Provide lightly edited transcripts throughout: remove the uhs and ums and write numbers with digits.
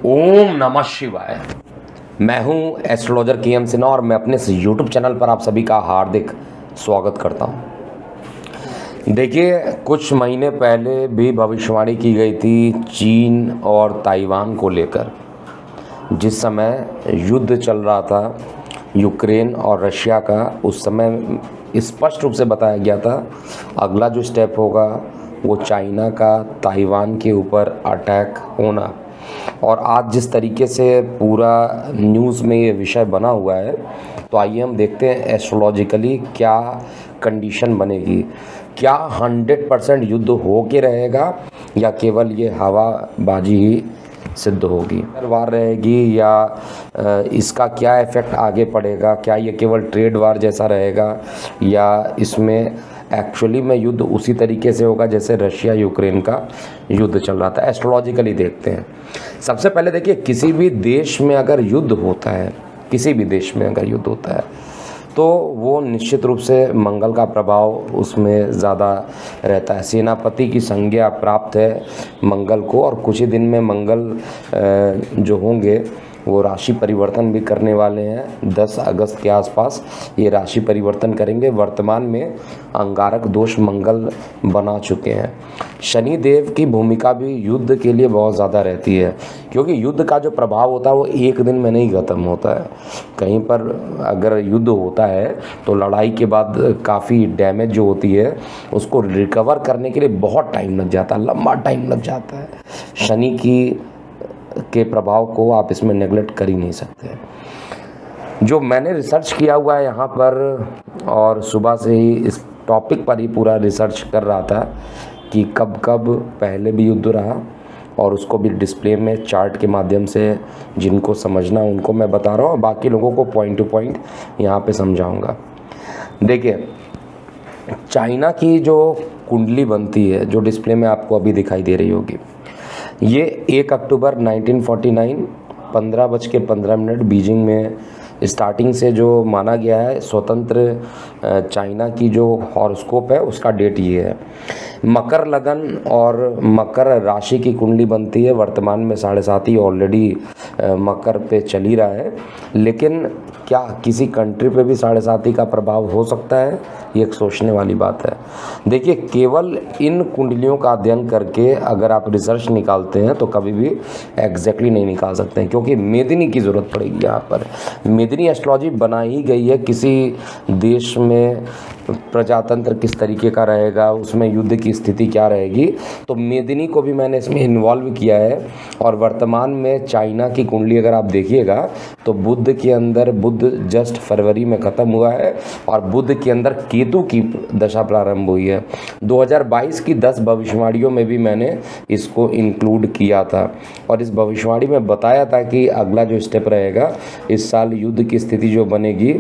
ओम नमः शिवाय। मैं हूं एस्ट्रोलॉजर के.एम. सिन्हा और मैं अपने इस यूट्यूब चैनल पर आप सभी का हार्दिक स्वागत करता हूं। देखिए, कुछ महीने पहले भी भविष्यवाणी की गई थी चीन और ताइवान को लेकर। जिस समय युद्ध चल रहा था यूक्रेन और रशिया का, उस समय स्पष्ट रूप से बताया गया था अगला जो स्टेप होगा वो चाइना का ताइवान के ऊपर अटैक होना। और आज जिस तरीके से पूरा न्यूज़ में ये विषय बना हुआ है, तो आइए हम देखते हैं एस्ट्रोलॉजिकली क्या कंडीशन बनेगी। क्या 100% युद्ध हो के रहेगा या केवल ये हवाबाजी ही सिद्ध होगी, वार रहेगी, या इसका क्या इफ़ेक्ट आगे पड़ेगा। क्या ये केवल ट्रेड वार जैसा रहेगा या इसमें एक्चुअली में युद्ध उसी तरीके से होगा जैसे रशिया यूक्रेन का युद्ध चल रहा था। एस्ट्रोलॉजिकली देखते हैं। सबसे पहले देखिए, किसी भी देश में अगर युद्ध होता है, किसी भी देश में अगर युद्ध होता है तो वो निश्चित रूप से मंगल का प्रभाव उसमें ज़्यादा रहता है। सेनापति की संज्ञा प्राप्त है मंगल को, और कुछ ही दिन में मंगल जो होंगे वो राशि परिवर्तन भी करने वाले हैं। 10 अगस्त के आसपास ये राशि परिवर्तन करेंगे। वर्तमान में अंगारक दोष मंगल बना चुके हैं। शनि देव की भूमिका भी युद्ध के लिए बहुत ज़्यादा रहती है, क्योंकि युद्ध का जो प्रभाव होता है वो एक दिन में नहीं ख़त्म होता है। कहीं पर अगर युद्ध होता है तो लड़ाई के बाद काफ़ी डैमेज जो होती है उसको रिकवर करने के लिए बहुत टाइम लग जाता है, लंबा टाइम लग जाता है। शनि के प्रभाव को आप इसमें नेगलेक्ट कर ही नहीं सकते। जो मैंने रिसर्च किया हुआ है यहाँ पर, और सुबह से ही इस टॉपिक पर ही पूरा रिसर्च कर रहा था कि कब कब पहले भी युद्ध रहा, और उसको भी डिस्प्ले में चार्ट के माध्यम से जिनको समझना उनको मैं बता रहा हूँ, और बाकी लोगों को पॉइंट टू पॉइंट यहाँ पे समझाऊँगा। देखिए, चाइना की जो कुंडली बनती है, जो डिस्प्ले में आपको अभी दिखाई दे रही होगी, ये 1 अक्टूबर 1949 15:15 बीजिंग में स्टार्टिंग से जो माना गया है स्वतंत्र चाइना की जो हॉरोस्कोप है उसका डेट ये है। मकर लगन और मकर राशि की कुंडली बनती है। वर्तमान में 7.5 ऑलरेडी मकर पे चल ही रहा है, लेकिन क्या किसी कंट्री पे भी 7.5 का प्रभाव हो सकता है, ये एक सोचने वाली बात है। देखिए, केवल इन कुंडलियों का अध्ययन करके अगर आप रिसर्च निकालते हैं तो कभी भी एग्जैक्टली नहीं निकाल सकते हैं, क्योंकि मेदिनी की ज़रूरत पड़ेगी। यहाँ पर मेदिनी एस्ट्रोलॉजी बना ही गई है किसी देश में प्रजातंत्र किस तरीके का रहेगा, उसमें युद्ध की स्थिति क्या रहेगी, तो मेदिनी को भी मैंने इसमें इन्वॉल्व किया है। और वर्तमान में चाइना की कुंडली अगर आप देखिएगा तो बुध के अंदर, बुध जस्ट फरवरी में ख़त्म हुआ है और बुध के अंदर केतु की दशा प्रारंभ हुई है। 2022 की 10 भविष्यवाणियों में भी मैंने इसको इंक्लूड किया था, और इस भविष्यवाणी में बताया था कि अगला जो स्टेप रहेगा इस साल युद्ध की स्थिति जो बनेगी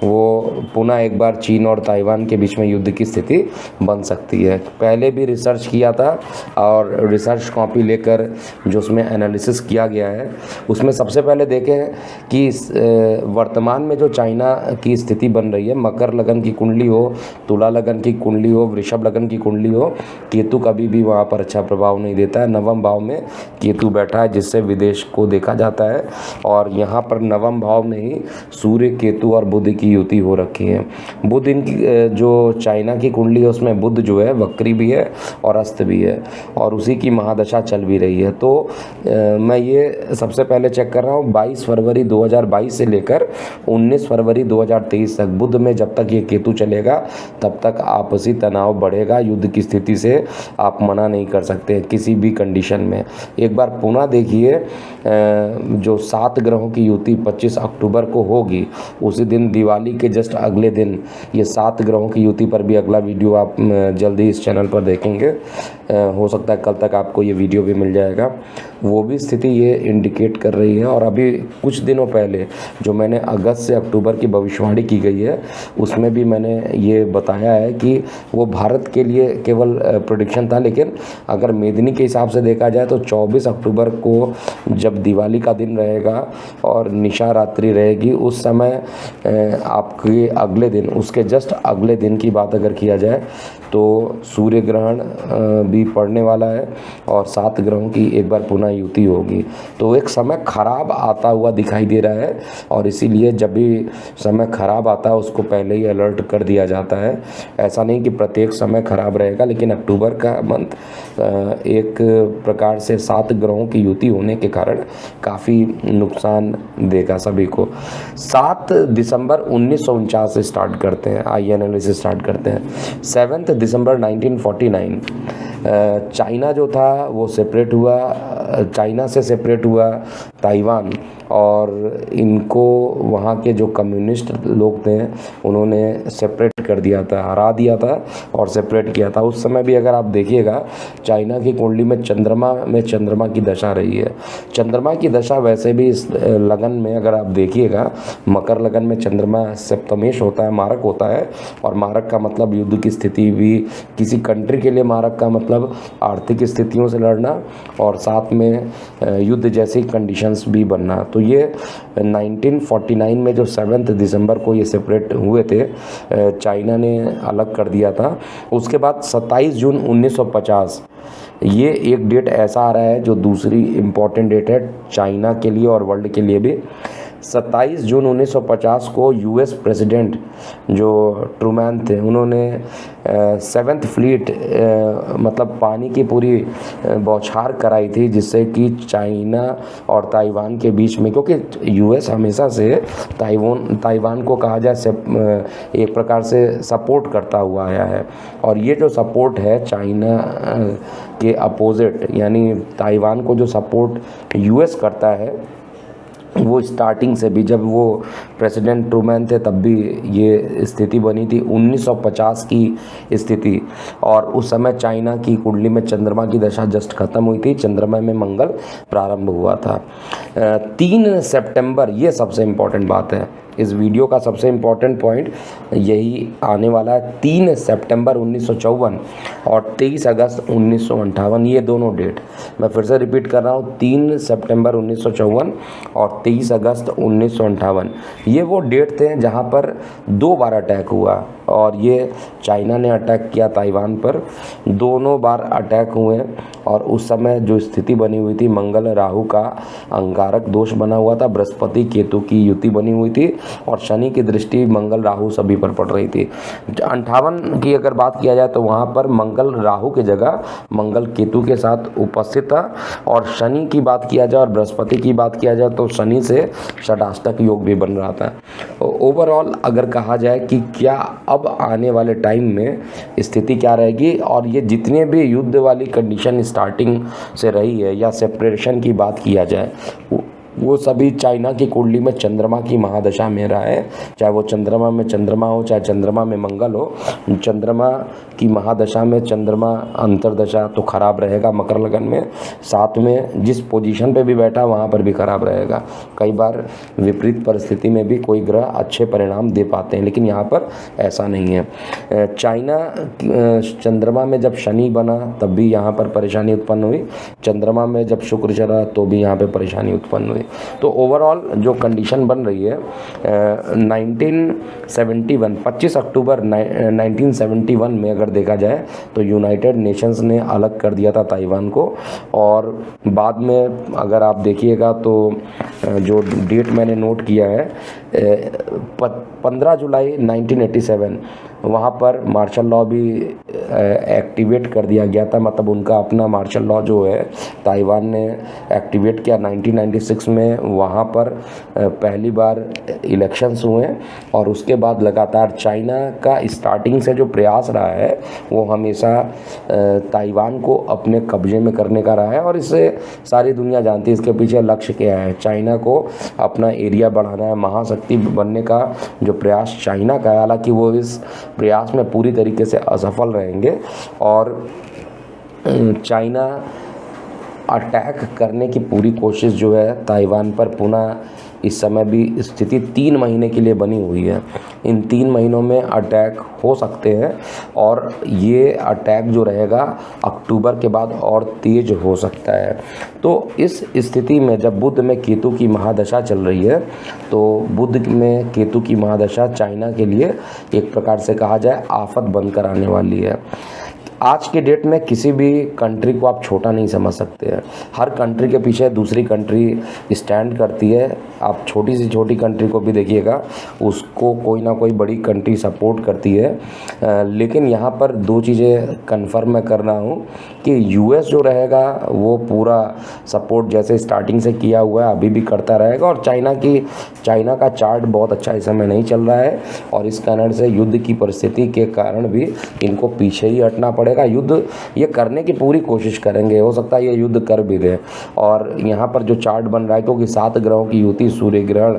वो पुनः एक बार चीन और ताइवान के बीच में युद्ध की स्थिति बन सकती है। पहले भी रिसर्च किया था, और रिसर्च कॉपी लेकर जो उसमें एनालिसिस किया गया है उसमें सबसे पहले देखें कि वर्तमान में जो चाइना की स्थिति बन रही है, मकर लगन की कुंडली हो, तुला लगन की कुंडली हो, वृषभ लगन की कुंडली हो, केतु कभी भी वहाँ पर अच्छा प्रभाव नहीं देता है। नवम भाव में केतु बैठा है जिससे विदेश को देखा जाता है, और यहाँ पर नवम भाव में ही सूर्य, केतु और बुध की युति हो रखी है। बुध इनकी जो चाइना की कुंडली है उसमें बुध जो है वक्री भी है और अस्त भी है, और उसी की महादशा चल भी रही है। तो मैं ये सबसे पहले चेक कर रहा हूँ 22 फरवरी 2022 से लेकर 19 फरवरी 2023 तक बुध में जब तक ये केतु चलेगा तब तक आपसी तनाव बढ़ेगा। युद्ध की स्थिति से आप मना नहीं कर सकते किसी भी कंडीशन में। एक बार पुनः देखिए, जो 7 ग्रहों की युति 25 अक्टूबर को होगी, उसी दिन दिवाली के जस्ट अगले दिन ये 7 ग्रहों की युति पर भी अगला वीडियो आप जल्दी इस चैनल पर देखेंगे। हो सकता है कल तक आपको ये वीडियो भी मिल जाएगा। वो भी स्थिति ये इंडिकेट कर रही है। और अभी कुछ दिनों पहले जो मैंने अगस्त से अक्टूबर की भविष्यवाणी की गई है उसमें भी मैंने ये बताया है कि वो भारत के लिए केवल प्रेडिक्शन था, लेकिन अगर मेदिनी के हिसाब से देखा जाए तो 24 अक्टूबर को जब दिवाली का दिन रहेगा और निशा रात्रि रहेगी, उस समय आपके अगले दिन, उसके जस्ट अगले दिन की बात अगर किया जाए तो सूर्य ग्रहण भी पड़ने वाला है और 7 ग्रहों की एक बार पुनः युति होगी। तो एक समय खराब आता हुआ दिखाई दे रहा है और इसीलिए जब भी समय खराब आता है उसको पहले ही अलर्ट कर दिया जाता है। ऐसा नहीं कि प्रत्येक समय खराब रहेगा, लेकिन अक्टूबर का मंथ एक प्रकार से 7 ग्रहों की युति होने के कारण काफ़ी नुकसान देगा सभी को। 7 दिसंबर 1949 से स्टार्ट करते हैं, आई एनालिसिस स्टार्ट करते हैं। 7 दिसंबर 1949 चाइना जो था वो सेपरेट हुआ, चाइना से सेपरेट हुआ ताइवान, और इनको वहाँ के जो कम्युनिस्ट लोग थे उन्होंने सेपरेट कर दिया था, हरा दिया था और सेपरेट किया था। उस समय भी अगर आप देखिएगा चाइना की कुंडली में चंद्रमा की दशा रही है। चंद्रमा की दशा वैसे भी इस लगन में अगर आप देखिएगा, मकर लगन में चंद्रमा सप्तमेश होता है, मारक होता है, और मारक का मतलब युद्ध की स्थिति भी, किसी कंट्री के लिए मारक का मतलब आर्थिक स्थितियों से लड़ना और साथ में युद्ध जैसी कंडीशंस भी बनना। तो ये 1949 में जो 7 दिसंबर को ये सेपरेट हुए थे, चाइना ने अलग कर दिया था। उसके बाद 27 जून 1950 ये एक डेट ऐसा आ रहा है जो दूसरी इम्पॉर्टेंट डेट है चाइना के लिए और वर्ल्ड के लिए भी। 27 जून 1950 को यूएस प्रेसिडेंट जो ट्रूमैन थे उन्होंने 7th फ्लीट मतलब पानी की पूरी बौछार कराई थी, जिससे कि चाइना और ताइवान के बीच में, क्योंकि यूएस हमेशा से ताइवान को कहा जाए एक प्रकार से सपोर्ट करता हुआ आया है, और ये जो सपोर्ट है चाइना के अपोजिट, यानी ताइवान को जो सपोर्ट यूएस करता है, वो स्टार्टिंग से भी, जब वो प्रेसिडेंट ट्रूमैन थे तब भी ये स्थिति बनी थी 1950 की स्थिति। और उस समय चाइना की कुंडली में चंद्रमा की दशा जस्ट खत्म हुई थी, चंद्रमा में मंगल प्रारंभ हुआ था। 3 सितंबर, ये सबसे इम्पॉर्टेंट बात है, इस वीडियो का सबसे इम्पॉर्टेंट पॉइंट यही आने वाला है। 3 सितंबर 1954 और 23 अगस्त 1958, ये दोनों डेट मैं फिर से रिपीट कर रहा हूँ, 3 सितंबर 1954 और 23 अगस्त 1958, ये वो डेट थे जहाँ पर 2 बार अटैक हुआ, और ये चाइना ने अटैक किया ताइवान पर, दोनों बार अटैक हुए। और उस समय जो स्थिति बनी हुई थी, मंगल राहु का अंगारक दोष बना हुआ था, बृहस्पति केतु की युति बनी हुई थी, और शनि की दृष्टि मंगल राहु सभी पर पड़ रही थी। 58 की अगर बात किया जाए तो वहाँ पर मंगल राहु की जगह मंगल केतु के साथ उपस्थित था, और शनि की बात किया जाए और बृहस्पति की बात किया जाए तो शनि से षडाष्टक योग भी बन रहा था। ओवरऑल अगर कहा जाए कि क्या अब आने वाले टाइम में स्थिति क्या रहेगी, और ये जितने भी युद्ध वाली कंडीशन स्टार्टिंग से रही है या सेपरेशन की बात किया जाए, वो सभी चाइना की कुंडली में चंद्रमा की महादशा में रहा है। चाहे वो चंद्रमा में चंद्रमा हो, चाहे चंद्रमा में मंगल हो, चंद्रमा की महादशा में चंद्रमा अंतरदशा तो खराब रहेगा मकर लगन में, साथ में जिस पोजीशन पे भी बैठा वहाँ पर भी खराब रहेगा। कई बार विपरीत परिस्थिति में भी कोई ग्रह अच्छे परिणाम दे पाते हैं, लेकिन यहाँ पर ऐसा नहीं है। चाइना चंद्रमा में जब शनि बना तब भी यहाँ पर परेशानी उत्पन्न हुई, चंद्रमा में जब शुक्र चला तो भी यहाँ पर परेशानी उत्पन्न हुई। तो ओवरऑल जो कंडीशन बन रही है 1971 25 अक्टूबर 1971 में अगर देखा जाए तो यूनाइटेड नेशंस ने अलग कर दिया था ताइवान को, और बाद में अगर आप देखिएगा तो जो डेट मैंने नोट किया है 15 जुलाई 1987 वहाँ पर मार्शल लॉ भी एक्टिवेट कर दिया गया था। मतलब उनका अपना मार्शल लॉ जो है ताइवान ने एक्टिवेट किया 1996 में। वहाँ पर पहली बार इलेक्शंस हुए, और उसके बाद लगातार चाइना का स्टार्टिंग से जो प्रयास रहा है वो हमेशा ताइवान को अपने कब्जे में करने का रहा है, और इससे सारी दुनिया जानती है इसके पीछे लक्ष्य क्या है। चाइना को अपना एरिया बढ़ाना है, महाशक्ति बनने का जो प्रयास चाइना का है, हालांकि वो इस प्रयास में पूरी तरीके से असफल रहेंगे, और चाइना अटैक करने की पूरी कोशिश जो है ताइवान पर पुनः इस समय भी स्थिति 3 महीने के लिए बनी हुई है। इन 3 महीनों में अटैक हो सकते हैं और ये अटैक जो रहेगा अक्टूबर के बाद और तेज हो सकता है। तो इस स्थिति में जब बुध में केतु की महादशा चल रही है, तो बुध में केतु की महादशा चाइना के लिए एक प्रकार से कहा जाए आफत बनकर आने वाली है। आज के डेट में किसी भी कंट्री को आप छोटा नहीं समझ सकते हैं। हर कंट्री के पीछे दूसरी कंट्री स्टैंड करती है। आप छोटी से छोटी कंट्री को भी देखिएगा, उसको कोई ना कोई बड़ी कंट्री सपोर्ट करती है। लेकिन यहाँ पर 2 चीज़ें कन्फर्म मैं कर रहा हूँ कि यूएस जो रहेगा वो पूरा सपोर्ट जैसे स्टार्टिंग से किया हुआ है अभी भी करता रहेगा, और चाइना का चार्ट बहुत अच्छा इस समय नहीं चल रहा है, और इस कारण से युद्ध की परिस्थिति के कारण भी इनको पीछे ही हटना पड़ेगा। युद्ध ये करने की पूरी कोशिश करेंगे, हो सकता है ये युद्ध कर भी दें। और यहाँ पर जो चार्ट बन रहा है, क्योंकि 7 ग्रहों की युति, सूर्य ग्रहण,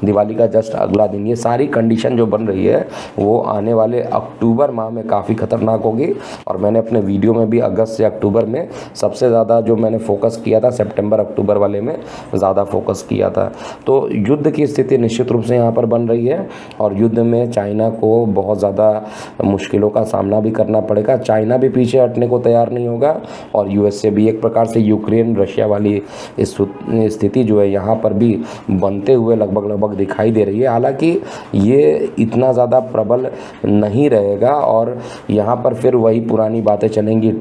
दिवाली का जस्ट अगला दिन, ये सारी कंडीशन जो बन रही है वो आने वाले अक्टूबर माह में काफ़ी खतरनाक होगी। और मैंने अपने वीडियो में भी अगस्त से अक्टूबर में सबसे ज़्यादा जो मैंने फोकस किया था, सितंबर अक्टूबर वाले में ज़्यादा फोकस किया था। तो युद्ध की स्थिति निश्चित रूप से यहाँ पर बन रही है, और युद्ध में चाइना को बहुत ज़्यादा मुश्किलों का सामना भी करना पड़ेगा। चाइना भी पीछे हटने को तैयार नहीं होगा, और यूएस से भी। एक प्रकार से यूक्रेन रशिया वाली स्थिति जो है यहाँ पर भी बनते हुए लगभग दिखाई दे रही है। हालांकि ये इतना ज़्यादा प्रबल नहीं रहेगा, और यहाँ पर फिर वही पुरानी बातें चलेंगी।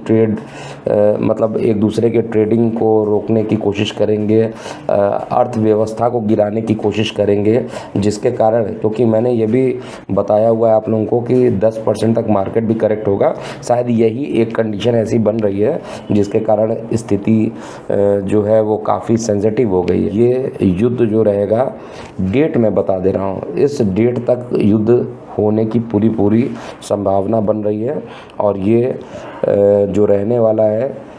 मतलब एक दूसरे के ट्रेडिंग को रोकने की कोशिश करेंगे, अर्थव्यवस्था को गिराने की कोशिश करेंगे, जिसके कारण, क्योंकि मैंने ये भी बताया हुआ है आप लोगों को कि 10% तक मार्केट भी करेक्ट होगा। शायद यही एक कंडीशन ऐसी बन रही है जिसके कारण स्थिति जो है वो काफ़ी सेंसिटिव हो गई है। ये युद्ध जो रहेगा, डेट मैं बता दे रहा हूँ, इस डेट तक युद्ध होने की पूरी संभावना बन रही है, और ये जो रहने वाला है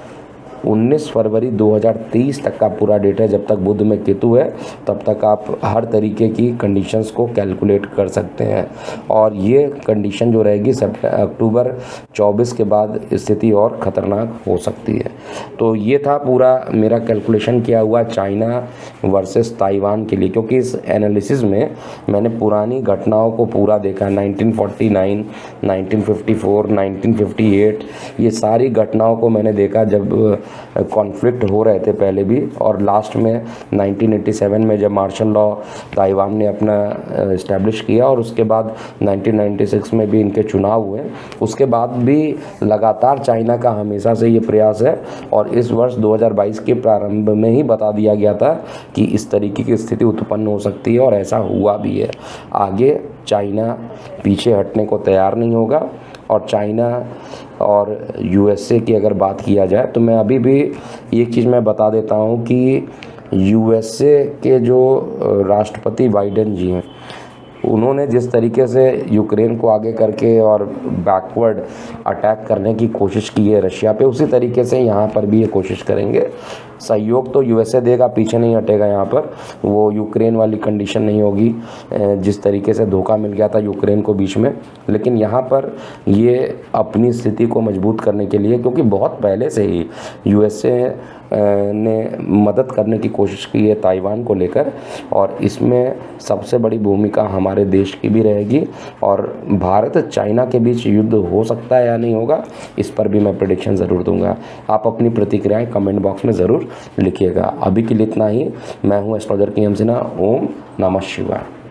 19 फरवरी 2023 तक का पूरा डेट है। जब तक बुध में केतु है तब तक आप हर तरीके की कंडीशंस को कैलकुलेट कर सकते हैं, और ये कंडीशन जो रहेगी अक्टूबर 24 के बाद स्थिति और ख़तरनाक हो सकती है। तो ये था पूरा मेरा कैलकुलेशन किया हुआ चाइना वर्सेस ताइवान के लिए, क्योंकि इस एनालिसिस में मैंने पुरानी घटनाओं को पूरा देखा। 1949, 1954, 1958, ये सारी घटनाओं को मैंने देखा जब कॉन्फ्लिक्ट हो रहे थे पहले भी, और लास्ट में 1987 में जब मार्शल लॉ ताइवान ने अपना इस्टेब्लिश किया, और उसके बाद 1996 में भी इनके चुनाव हुए। उसके बाद भी लगातार चाइना का हमेशा से ये प्रयास है, और इस वर्ष 2022 के प्रारंभ में ही बता दिया गया था कि इस तरीके की स्थिति उत्पन्न हो सकती है, और ऐसा हुआ भी है। आगे चाइना पीछे हटने को तैयार नहीं होगा, और चाइना और यूएसए की अगर बात किया जाए तो मैं अभी भी एक चीज़ मैं बता देता हूँ कि यूएसए के जो राष्ट्रपति बाइडेन जी हैं, उन्होंने जिस तरीके से यूक्रेन को आगे करके और बैकवर्ड अटैक करने की कोशिश की है रशिया पे, उसी तरीके से यहाँ पर भी ये कोशिश करेंगे। सहयोग तो यूएसए देगा, पीछे नहीं हटेगा। यहाँ पर वो यूक्रेन वाली कंडीशन नहीं होगी जिस तरीके से धोखा मिल गया था यूक्रेन को बीच में। लेकिन यहाँ पर ये अपनी स्थिति को मजबूत करने के लिए, क्योंकि बहुत पहले से ही यूएसए ने मदद करने की कोशिश की है ताइवान को लेकर, और इसमें सबसे बड़ी भूमिका हमारे देश की भी रहेगी। और भारत चाइना के बीच युद्ध हो सकता है या नहीं होगा, इस पर भी मैं प्रेडिक्शन ज़रूर दूंगा। आप अपनी प्रतिक्रियाएं कमेंट बॉक्स में ज़रूर लिखिएगा। अभी के लिए इतना ही। मैं हूं एस्ट्रोलॉजर KM सिन्हा। ओम नमः शिवाय।